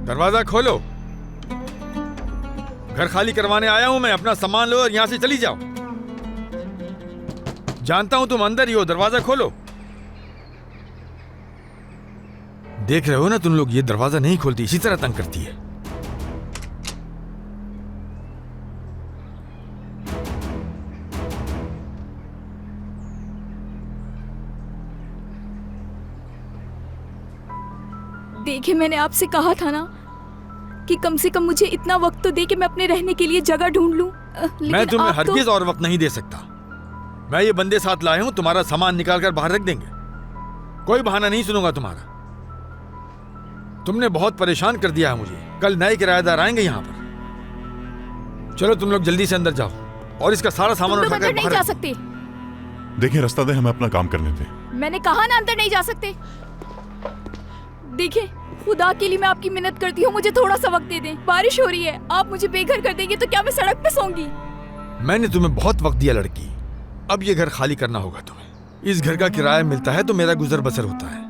दरवाजा खोलो। घर खाली करवाने आया हूं मैं। अपना सामान लो और यहां से चली जाओ। जानता हूं तुम अंदर ही हो, दरवाजा खोलो। देख रहे हो ना तुम लोग, ये दरवाजा नहीं खोलती, इसी तरह तंग करती है। देखिए, मैंने आपसे कहा था ना कि कम से कम मुझे इतना वक्त तो दे कि मैं अपने रहने के लिए जगह ढूंढ लूं। मैं तुम्हें हरगिज और वक्त नहीं दे सकता। मैं ये बंदे साथ लाया हूं, तुम्हारा सामान निकाल कर बाहर रख देंगे। कोई बहाना नहीं सुनूंगा तुम्हारा। तुमने बहुत परेशान कर दिया है मुझे। कल नए किराएदार आएंगे यहाँ पर। चलो तुम लोग जल्दी से अंदर जाओ और इसका सारा सामान उठाकर अंदर नहीं जा सकते। देखिए, रास्ता दे, हमें अपना काम करने दे। मैंने कहा ना अंदर नहीं जा सकते। देखिए, खुदा के लिए मैं आपकी मिन्नत करती हूँ, मुझे थोड़ा सा वक्त दे दें। बारिश हो रही है, आप मुझे बेघर कर देंगे तो क्या मैं सड़क पे सोऊंगी? मैंने तुम्हें बहुत वक्त दिया लड़की। अब ये घर खाली करना होगा तुम्हें। इस घर का किराया मिलता है तो मेरा गुजर बसर होता है।